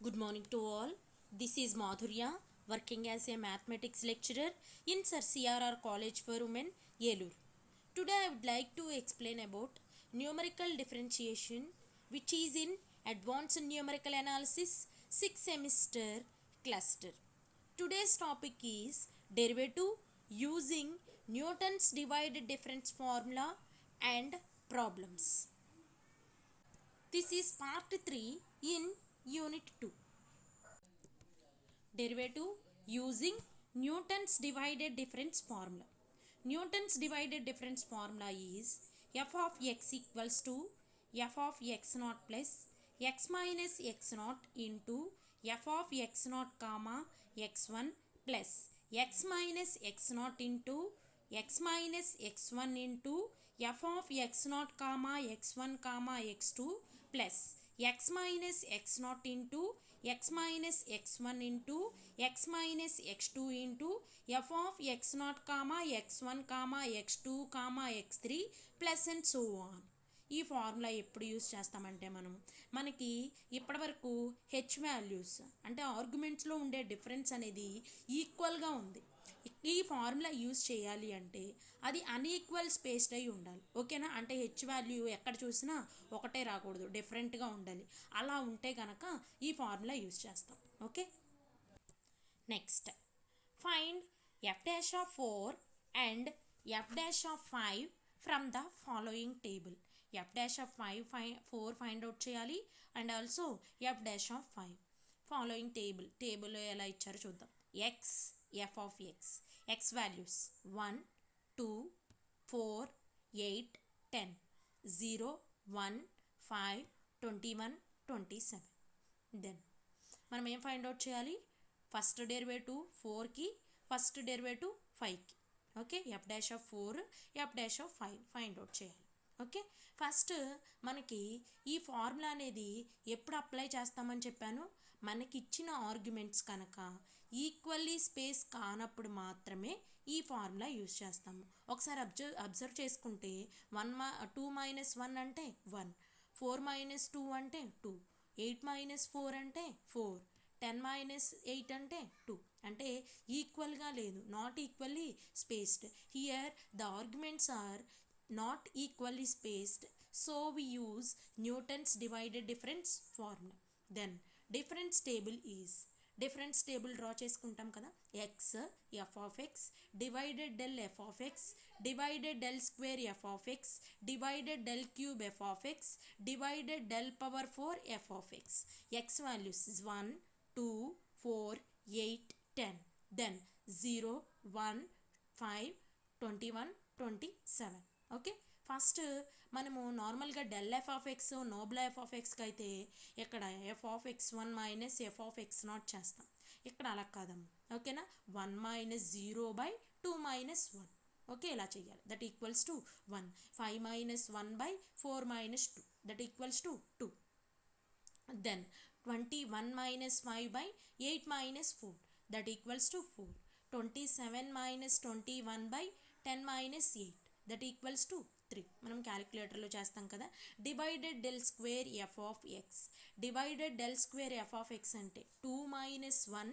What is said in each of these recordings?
Good morning to all. This is Madhurya, working as a mathematics lecturer in Sir CRR College for Women, Yelur. Today I would like to explain about numerical differentiation, which is in Advanced Numerical Analysis 6th semester cluster. Today's topic is derivative using Newton's divided difference formula and problems. This is part 3 in unit 2. Derivative using Newton's divided difference formula. Newton's divided difference formula is f of x equals to f of x naught plus x minus x naught into f of x naught comma x1 plus x minus x naught into x minus x1 into f of x naught comma x1 comma x2 plus x minus x naught into x minus x1 into x minus x2 into f of x naught comma x1 comma x2 comma x3 plus and so on. ఈ formula ఎప్పుడు use చేస్తామంటే మనకి ఇప్పటివరకు H values అంటే ఆర్గ్యుమెంట్స్లో ఉండే difference అనేది ఈక్వల్గా ఉంది. ఈ ఫార్ములా యూస్ చేయాలి అంటే అది అన్ఈక్వల్ స్పేస్డ్ అయి ఉండాలి. ఓకేనా? అంటే హెచ్ వాల్యూ ఎక్కడ చూసినా ఒకటే రాకూడదు, డిఫరెంట్గా ఉండాలి. అలా ఉంటే కనుక ఈ ఫార్ములా యూస్ చేస్తాం. Okay, next find f dash of 4 and f dash of 5 from the following table. F dash of 4 find out చేయాలి and also f dash of 5. Following టేబుల్లో ఎలా ఇచ్చారో చూద్దాం. X, f of x, x values 1, 2, 4, 8, 10, 0, 1, 5, 21, 27. Then మనం ఏం find out చేయాలి? First derivative 4కి, first derivative 5కి. Okay, F dash of 4, F dash of 5 find out చేయాలి. ఓకే, ఫస్ట్ మనకి ఈ ఫార్ములా అనేది ఎప్పుడు అప్లై చేస్తామని చెప్పాను? మనకి ఇచ్చిన ఆర్గ్యుమెంట్స్ కనుక ఈక్వల్లీ స్పేస్ కానప్పుడు మాత్రమే ఈ ఫార్ములా యూస్ చేస్తాము. ఒకసారి అబ్జర్వ్ చేసుకుంటే 2 మైనస్ 1 అంటే 1, 4 మైనస్ 2 అంటే 2, 8 మైనస్ 4 అంటే 4, 10 మైనస్ 8 అంటే 2. అంటే ఈక్వల్గా లేదు, not equally spaced. Here the arguments are not equally spaced, so we use Newton's divided difference formula. Then difference table is, difference table draw చేసుకుంటాం కదా. x f of x divided del f of x divided del square f of x divided del cube f of x divided del power 4 f of x. X values is 1, 2, 4, 8, 10. Then 0, 1, 5, 21, 27. Okay, first మనము నార్మల్గా del f of x, నోబుల్ f of ఎక్స్కి అయితే ఇక్కడ f of x 1 minus f of x naught చేస్తాం. ఇక్కడ అలా కాదమ్మా. ఓకేనా? 1 మైనస్ 0 బై 2 మైనస్ 1. ఓకే, ఇలా చేయాలి. That equals to 1. 5 minus 1 by 4 minus 2 that equals to 2. Then 21 minus 5 by 8 minus 4 that equals to 4. 27 minus 21 by 10 minus 8 that equals to 3. మనం క్యాలిక్యులేటర్లో చేస్తాం కదా. Divided del square f of x, divided del square f of x అంటే 2 minus 1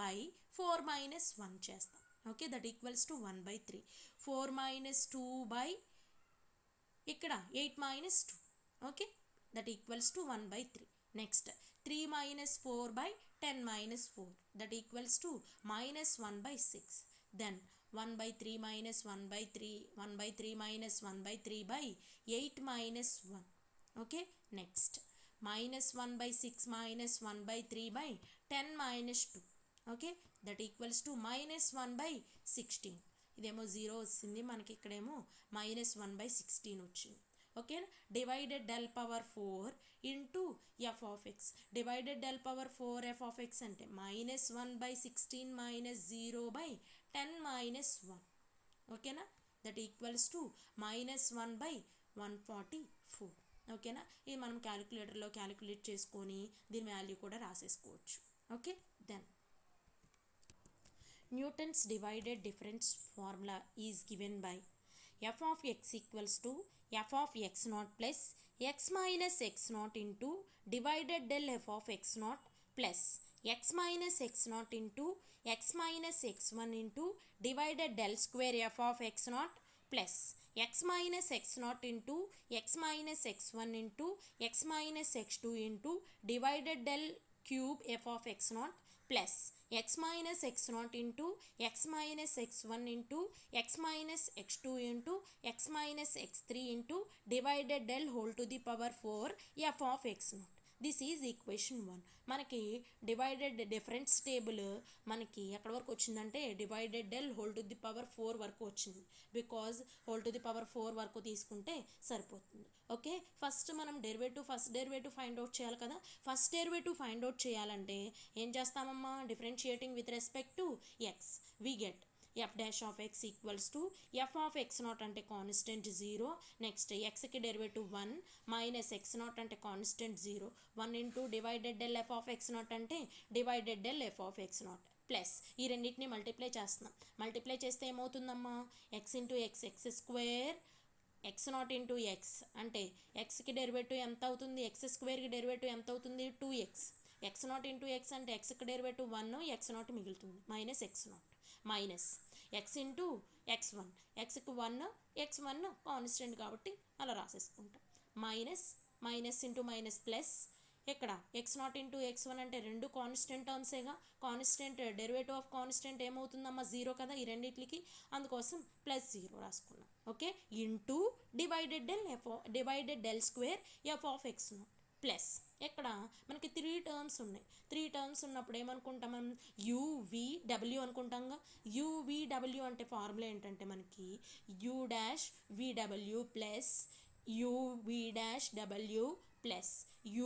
by 4 minus 1 చేస్తాం. Okay, that equals to 1/3. 4 minus 2 by ఇక్కడ 8 minus 2. Okay, that equals to 1/3. Next 3 minus 4 by 10 minus 4 that equals to minus 1/6. Then 1/3 minus 1/3, 1/3 minus 1/3 by 8 minus 1. Okay, next minus 1/6 minus 1/3 by 10 minus 2. Okay, that equals to minus 1/16. ఇదేమో 0 వచ్చింది, మనకి ఇక్కడేమో minus 1/16 వచ్చింది. Okay, divided del power 4 into f of x. Divided del power 4 f of x అంటే minus 1/16 minus 0/10 minus 1. ఓకేనా? That equals to minus 1/144. ఓకేనా? ఇది మనం క్యాలిక్యులేటర్లో క్యాలిక్యులేట్ చేసుకొని దీని వాల్యూ కూడా రాసేసుకోవచ్చు. Okay, then Newton's divided difference formula is given by f of x equals to f of x naught plus x minus x naught into divided del f of x naught plus x minus x naught into x minus x one into divided del square f of x naught plus x minus x naught into x minus x one into x minus x two into divided del cube f of x naught plus x minus x naught into x minus x1 into x minus x2 into x minus x3 into divided del whole to the power 4 f of x naught. This is equation 1. మనకి divided difference table మనకి ఎక్కడి వరకు వచ్చిందంటే divided del whole to the power 4 వరకు వచ్చింది. Because whole to the power 4 వరకు తీసుకుంటే సరిపోతుంది. ఓకే, ఫస్ట్ మనం ఫస్ట్ డెరివేటివ్ ఫైండ్ అవుట్ చేయాలి కదా. ఫస్ట్ డెరివేటివ్ ఫైండ్ అవుట్ చేయాలంటే ఏం చేస్తామమ్మా, differentiating with respect to x we get f dash of x equals to f of x naught అంటే కాన్స్టెంట్ 0. నెక్స్ట్ ఎక్స్కి డెరివేటివ్ 1 మైనస్ ఎక్స్ నాట్ అంటే constant 0. 1 into divided del f of x not అంటే divided del f of x naught plus ఈ రెండింటిని multiply చేస్తున్నాం. Multiply చేస్తే ఏమవుతుందమ్మా, x into x x square x naught into x అంటే ఎక్స్కి డెరివేటివ్ ఎంత అవుతుంది, ఎక్స్ స్క్వేర్కి డెరివేటివ్ ఎంత అవుతుంది 2x. X naught into x అంటే ఎక్స్కి డెరివేటివ్ 1, ఎక్స్ నాట్ మిగులుతుంది minus x naught minus x into x1 ఎక్స్కి 1 x1 కాన్స్టెంట్ కాబట్టి అలా రాసేసుకుంటాం. మైనస్ ఇంటూ మైనస్ ప్లస్ ఇక్కడ ఎక్స్ నాట్ ఇంటూ x1 అంటే రెండు కాన్స్టెంట్ టర్మ్సేగా. కాన్స్టెంట్ డెరివేటివ్ ఆఫ్ కాన్స్టెంట్ ఏమవుతుందమ్మా 0 కదా ఈ రెండింటికి, అందుకోసం ప్లస్ 0 రాసుకున్నాం. Okay, into divided del square f of x naught plus ఇక్కడ మనకి 3 టర్మ్స్ ఉన్నాయి. 3 టర్మ్స్ ఉన్నప్పుడు ఏమనుకుంటాం మనం, UVW అనుకుంటాంగా. UVW అంటే ఫార్ములా ఏంటంటే మనకి U dash VW plus UV dash W plus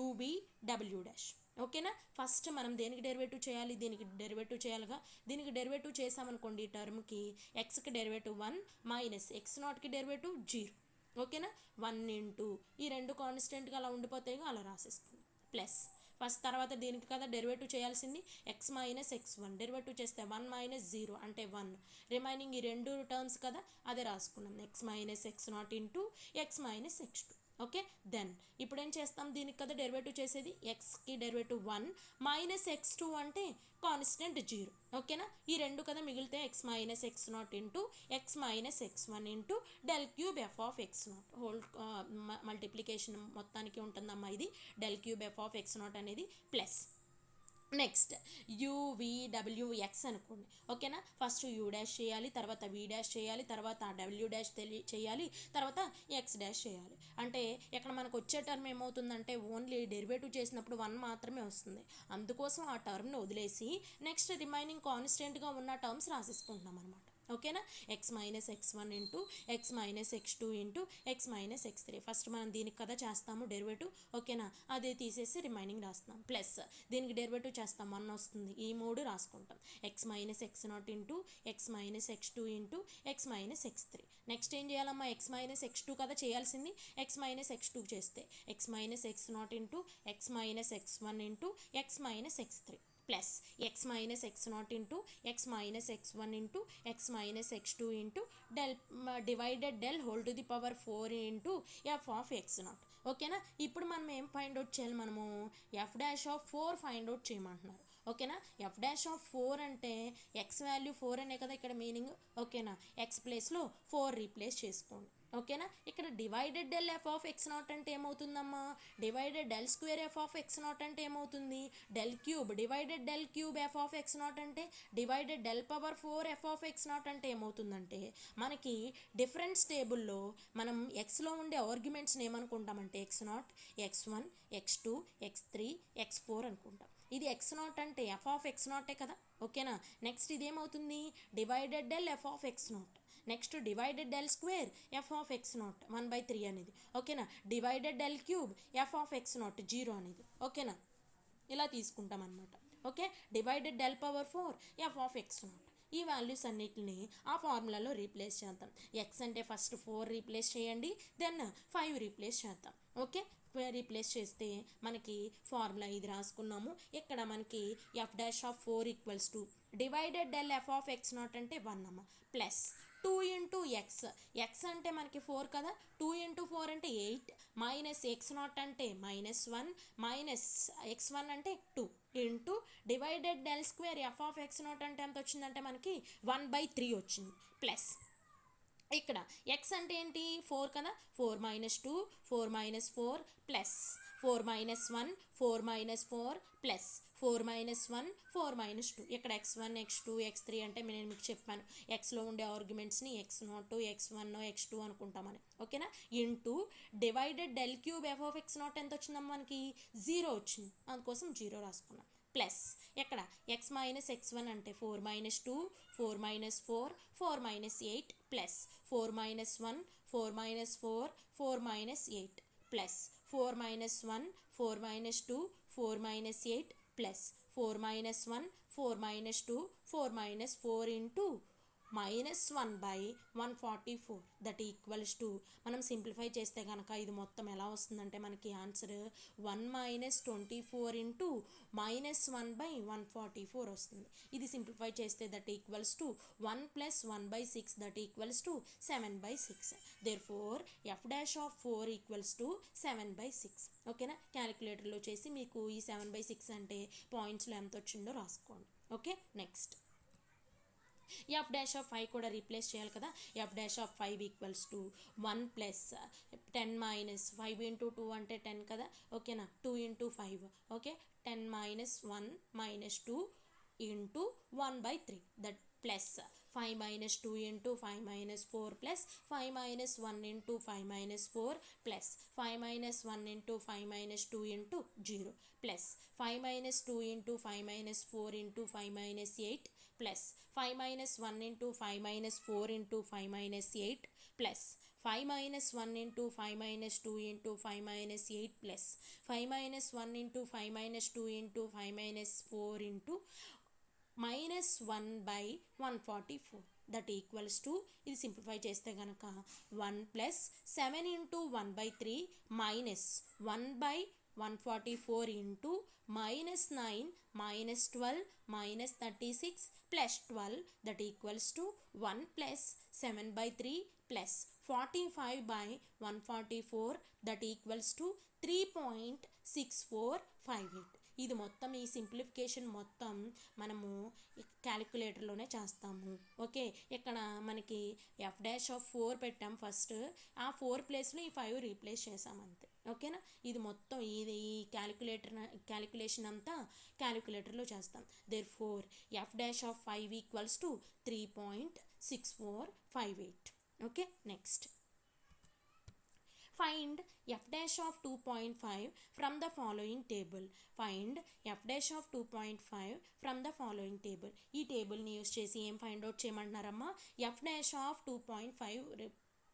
UVW dash. ఓకేనా, ఫస్ట్ మనం దేనికి డెరివేటివ్ చేయాలి, దీనికి డెరివేటివ్ చేయాలిగా. దీనికి డెరివేటివ్ చేసామనుకోండి ఈ టర్మ్కి ఎక్స్కి డెరివేటివ్ 1 మైనస్ ఎక్స్ నాట్కి డెరివేటివ్ 0. ఓకేనా, 1 ఇంటూ ఈ రెండు కాన్స్టెంట్గా అలా ఉండిపోతాయి, అలా రాసేస్తుంది ప్లస్ ఫస్ట్ తర్వాత దీనికి కదా డెరివేటివ్ చేయాల్సింది ఎక్స్ మైనస్ x1 డెరివేటివ్ చేస్తే 1 మైనస్ 0 అంటే 1 రిమైనింగ్ ఈ రెండు టర్మ్స్ కదా అదే రాసుకున్నాం x minus x naught into x minus x2. Okay, then ఇప్పుడు ఏం చేస్తాం, దీనికి కదా డెరివేటివ్ చేసేది ఎక్స్కి డెరివేటివ్ 1 మైనస్ x2 అంటే కాన్స్టెంట్ 0. ఓకేనా, ఈ రెండు కదా మిగిలితే x minus x naught into x minus x1 into del cube f of x naught whole multiplication మొత్తానికి ఉంటుందమ్మా ఇది del cube f of x naught అనేది ప్లస్ నెక్స్ట్ UVWX అనుకోండి. ఓకేనా, ఫస్ట్ U డాష్ చేయాలి, తర్వాత V డాష్ చేయాలి, తర్వాత W డాష్ చేయాలి, తర్వాత X డాష్ చేయాలి. అంటే ఇక్కడ మనకు వచ్చే టర్మ్ ఏమవుతుందంటే ఓన్లీ డెరివేటివ్ చేసినప్పుడు 1 మాత్రమే వస్తుంది. అందుకోసం ఆ టర్మ్ని వదిలేసి నెక్స్ట్ రిమైనింగ్ కాన్స్టెంట్గా ఉన్న టర్మ్స్ రాసేసుకుంటున్నాం అనమాట. ఓకేనా, X minus x1 into x minus x2 into x minus x3 first మనం దీనికి కదా చేస్తాము డెరివేటివ్. ఓకేనా, అదే తీసేసి రిమైనింగ్ రాస్తున్నాం ప్లస్ దీనికి డెరివేటివ్ చేస్తాం 1 వస్తుంది, ఈ 3 రాసుకుంటాం X minus x naught into x minus x2 into x minus x3. Next ఏం చేయాలమ్మా, ఎక్స్ మైనస్ x2 కదా చేయాల్సింది, ఎక్స్ మైనస్ x2 చేస్తే x minus x naught into x minus x1 into x minus x3 plus x minus x naught into x minus x1 into x minus x2 into divided del whole to the power 4 into f of x naught. ఓకేనా, ఇప్పుడు మనం ఏం find out చేయాలి, మనము f dash of 4 find out చేయమంటున్నారు. ఓకేనా, f dash of 4 అంటే X value 4 అనే కదా ఇక్కడ మీనింగ్. ఓకేనా, ఎక్స్ ప్లేస్లో 4 రీప్లేస్ చేసుకోండి. ఓకేనా, ఇక్కడ divided del f of x not అంటే ఏమవుతుందమ్మా, divided del square f of x not అంటే ఏమవుతుంది, del cube divided del cube f of x not అంటే divided del power 4 f of x not అంటే ఏమవుతుందంటే మనకి డిఫరెన్స్ టేబుల్లో మనం ఎక్స్లో ఉండే ఆర్గ్యుమెంట్స్ని ఏమనుకుంటామంటే X not x1 x2 x3 x4 అనుకుంటాం. ఇది ఎక్స్ నాట్ అంటే ఎఫ్ ఆఫ్ ఎక్స్ నాటే కదా. ఓకేనా, నెక్స్ట్ ఇదేమవుతుంది divided del f of x naught, next divided del square f of x naught 1/3 అనేది. ఓకేనా, divided del cube f of x naught 0 అనేది. ఓకేనా, ఇలా తీసుకుంటాం అనమాట. Okay, divided del power 4 f of x naught. ఈ వాల్యూస్ అన్నిటిని ఆ ఫార్ములాలో రీప్లేస్ చేద్దాం. ఎక్స్ అంటే ఫస్ట్ 4 రీప్లేస్ చేయండి, దెన్ 5 రీప్లేస్ చేద్దాం. ఓకే, రీప్లేస్ చేస్తే మనకి ఫార్ములా ఇది రాసుకున్నాము. ఇక్కడ మనకి f dash of 4 equals to divided del f of x not అంటే 1 అమ్మ ప్లస్ 2 ఇంటూ ఎక్స్ అంటే మనకి 4 కదా, 2 ఇంటూ 4 అంటే 8 మైనస్ x0 అంటే -1 మైనస్ x1 అంటే 2 into divided del square f of x0 అంటే ఎంత వచ్చిందంటే మనకి 1/3 వచ్చింది ప్లస్ ఇక్కడ ఎక్స్ అంటే ఏంటి 4 కదా, 4 minus 2 4 minus 4 plus 4 minus 1 4 minus 4 plus 4 minus 1 4 minus 2. ఇక్కడ x1 x2 x3 అంటే నేను మీకు చెప్పాను ఎక్స్లో ఉండే ఆర్గ్యుమెంట్స్ని x0 x1 x2 అనుకుంటామని, ఓకేనా. Into divided del cube f of x0 ఎంత వచ్చిందమ్మా మనకి 0 వచ్చింది, అందుకోసం 0 రాసుకున్నాం ప్లస్ ఎక్కడ x మైనస్ x1 అంటే 4 minus 2 4 minus 4 4 minus 8 plus 4 minus 1 4 minus 4 4 minus 8 plus 4 minus 1 4 minus 2 4 minus 8 plus 4 minus 1 4 minus 2 4 minus 4 into -1/144 that equals to మనం సింప్లిఫై చేస్తే కనుక ఇది మొత్తం ఎలా వస్తుందంటే మనకి ఆన్సర్ 1 - 24 ఇంటూ -1/144 వస్తుంది. ఇది సింప్లిఫై చేస్తే that equals to 1 + 1/6 that equals to 7/6. Therefore F dash of 4 equals to 7/6. ఓకేనా, క్యాలిక్యులేటర్లో చేసి మీకు ఈ 7/6 అంటే పాయింట్స్లో ఎంత వచ్చిందో రాసుకోండి. Okay, next F dash of 5 కూడా రీప్లేస్ చేయాలి కదా. F dash of 5 equals to 1 + 10 minus 5 into 2 అంటే 10 కదా, ఓకేనా. 2 into 5 okay, 10 - 1 - 2 into 1/3 that plus 5 - 2 into 5 - 4 plus 5 - 1 into 5 - 4 plus 5 - 1 into 5 - 2 into 0 plus 5 - 2 into 5 - 4 into 5 - 8 plus 5 - 1 into 5 - 4 into 5 - 8 plus 5 - 1 into 5 - 2 into 5 - 8 plus 5 - 1 into 5 - 2 into 5 - 4 into -1/144 that equals to ఇది simplify చేస్తే కనుక 1 + 7 into 1/3 minus 1/144 into -9 -12 -36 plus 12 that equals to 1 + 7/3 plus 45/144 that equals to 3.6458. ఇది మొత్తం ఈ simplification మొత్తం మనము క్యాలిక్యులేటర్లోనే చేస్తాము. Okay, ఇక్కడ మనకి ఎఫ్ డాష్ ఆఫ్ 4 పెట్టాం ఫస్ట్, ఆ 4 ప్లేస్లో ఈ 5 రీప్లేస్ చేసాం అంతే. ఓకేనా, ఇది మొత్తం ఇది ఈ క్యాలిక్యులేషన్ అంతా క్యాలిక్యులేటర్లో చేస్తాం. Therefore F dash of 5 equals to 3.6458. Okay, next find f dash of 2.5 from the following table. Find f dash of 2.5 from the following table. ఈ టేబుల్ని యూస్ చేసి ఏం ఫైండ్ అవుట్ చేయమంటున్నారమ్మా, ఎఫ్ డాష్ ఆఫ్ 2.5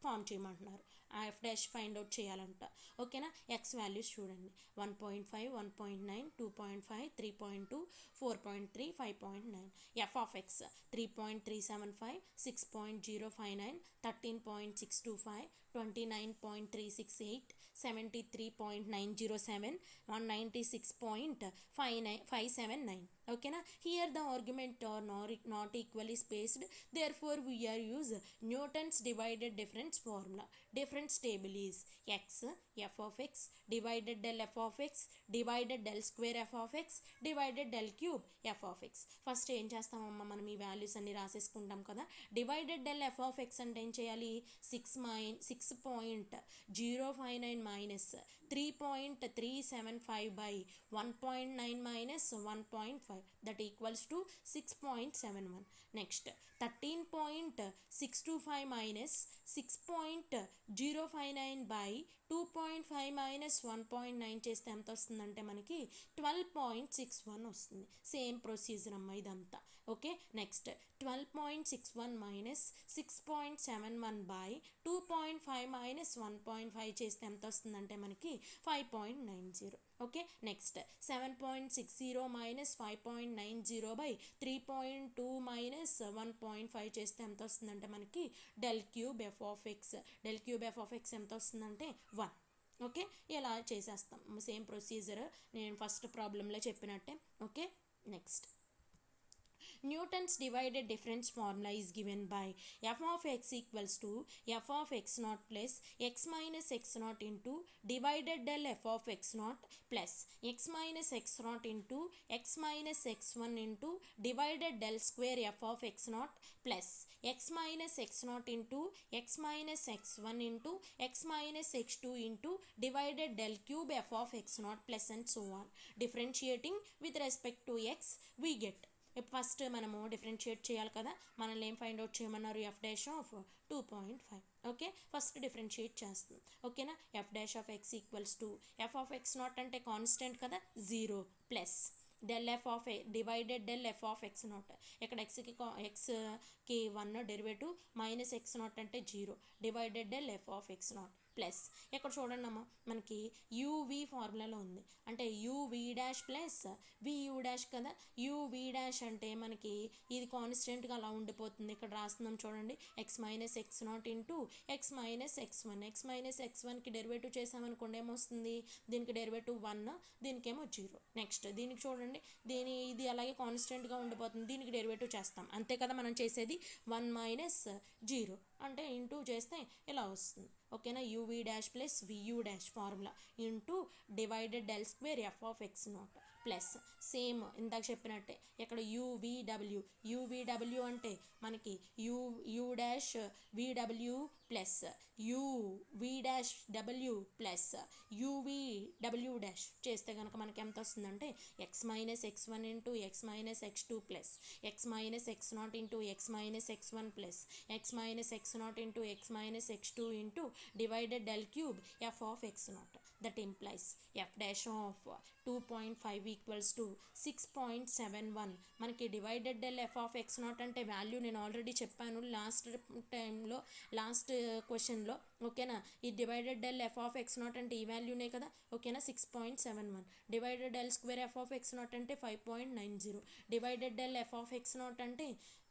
ఫామ్ చేయమంటున్నారు. ఆ F dash find out చేయాలంట. ఓకేనా, X values చూడండి 1.5 1.9 2.5 3.2 4.3 5.9. F of X 3.375 6.059 13.625 29.368 73.907 196.579. ఓకేనా, here the argument are not equally spaced, therefore we are use Newton's divided difference formula. Difference table is x f of x divided del f of x divided del square f of x divided del cube f of x. First ఏం చేస్తామమ్మా, మనం ఈ values అన్ని రాసేసుకుంటాం కదా. Divided del f of x అంటే ఏం చేయాలి, 6.059 minus 3.375/1.9 minus 1.5 that equals to 6.71. Next 13.625 minus 6.059/2.5 minus 1.9 చేస్తే ఎంత వస్తుందంటే మనకి 12.61 వస్తుంది. సేమ్ ప్రొసీజర్ అమ్మ ఇదంతా. ఓకే, నెక్స్ట్ 12.61 మైనస్ 6.71/2.5 మైనస్ 1.5 చేస్తే ఎంత వస్తుందంటే మనకి 5.90. ఓకే, నెక్స్ట్ 7.60 మైనస్ 5.90/3.2 మైనస్ 1.5 చేస్తే ఎంత వస్తుందంటే మనకి del cube f of x. Del cube f of x ఎంత వస్తుందంటే 1. ఓకే, ఇలా చేసేస్తాం సేమ్ ప్రొసీజర్ నేను ఫస్ట్ ప్రాబ్లంలో చెప్పినట్టే. Okay, next Newton's divided difference formula is given by f of x equals to f of x naught plus x minus x naught into divided del f of x naught plus x minus x naught into x minus x1 into divided del square f of x naught plus x minus x naught into x minus x1 into x minus x2 into divided del cube f of x naught plus and so on. Differentiating with respect to x we get. First మనము differentiate చేయాలి కదా, మనల్ని ఏం find out చేయమన్నారు, f dash of 2.5. Okay, first differentiate చేస్తుంది. ఓకేనా, f dash of x equals to f of x not అంటే constant కదా 0 plus del f of divided del f of x naught. ఇక్కడ ఎక్స్కి 1 డెరివేటివ్ మైనస్ ఎక్స్ నాట్ అంటే 0 divided del f of x naught plus ఇక్కడ చూడండి అమ్మ మనకి UV ఫార్ములాలో ఉంది, అంటే UV dash plus V U dash కదా. యూవి డాష్ అంటే మనకి ఇది కాన్స్టెంట్గా అలా ఉండిపోతుంది. ఇక్కడ రాస్తున్నాం చూడండి, X minus x naught into x minus x one. X minus X వన్కి డెరివేటివ్ చేసామనుకోండి ఏమొస్తుంది, దీనికి డెరివేటివ్ 1, దీనికేమో 0. నెక్స్ట్ దీనికి చూడండి, ఇది అలాగే కాన్స్టెంట్గా ఉండిపోతుంది, దీనికి డెరివేటివ్ చేస్తాం అంతే కదా మనం చేసేది. 1 మైనస్ 0 అంటే ఇంటూ చేస్తే ఇలా వస్తుంది. ఓకేనా, U V dash plus V U dash formula into divided del square f of x naught plus same ఇందాక చెప్పినట్టే ఇక్కడ యూవీడబ్ల్యూ అంటే మనకి U dash V W plus U V dash W plus U V W dash చేస్తే కనుక మనకి ఎంత వస్తుందంటే x minus x one into x minus x two plus x minus x naught into x minus x one plus x minus x naught into x minus x two into divided del cube f of x not. That implies f dash of 2.5 equals to 6.71. మనకి divided del f of x not అంటే value నేను already చెప్పాను last క్వశ్చన్లో. ఓకేనా, ఈ divided del f of x not అంటే ఈ వాల్యూనే కదా. ఓకేనా, 6.71. Divided del square f of x not అంటే 5.90. Divided del f of x not అంటే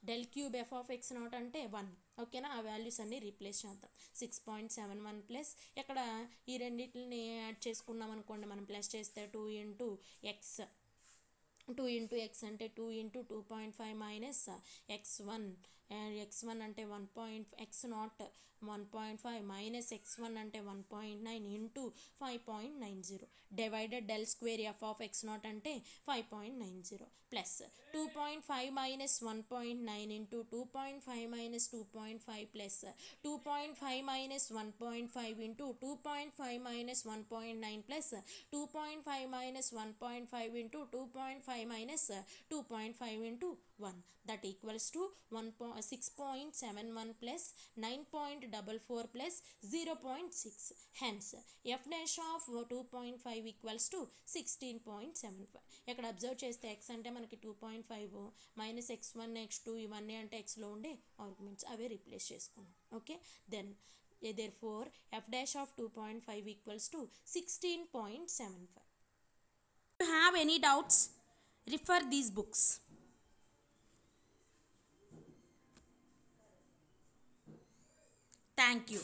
del cube f of x not అంటే 1. ఓకేనా, ఆ వాల్యూస్ అన్నీ రీప్లేస్ చేద్దాం. 6.71 ప్లస్ ఇక్కడ ఈ రెండింటిని యాడ్ చేసుకున్నాం అనుకోండి, మనం ప్లస్ చేస్తే 2 ఇంటూ ఎక్స్ అంటే 2 ఇంటూ 2.5 మైనస్ x1 అంటే 1. ఎక్స్ నాట్ 1.5 మైనస్ x1 అంటే 1.9 into 5.90 divided del square f of x not అంటే 5.90 plus 2.5 minus 1.9 into 2.5 minus 2.5 plus 2.5 minus 1.5 into 2.5 minus 1.9 plus 2.5 minus 1.5 into 2.5 minus 2.5 into 1. That equals to 6.71 plus 9.44 plus 0.6. Hence f dash of 2.5 equals to 16.75. ఇక్కడ observe చేస్తే x అంటే మనకి 2.5 minus x1 x2 ఇవన్నీ అంటే xలో ఉండే arguments అవే రీప్లేస్ చేసుకున్నాం. Okay, then therefore f dash of 2.5 equals to 16.75. If you have any doubts, refer these books. Thank you.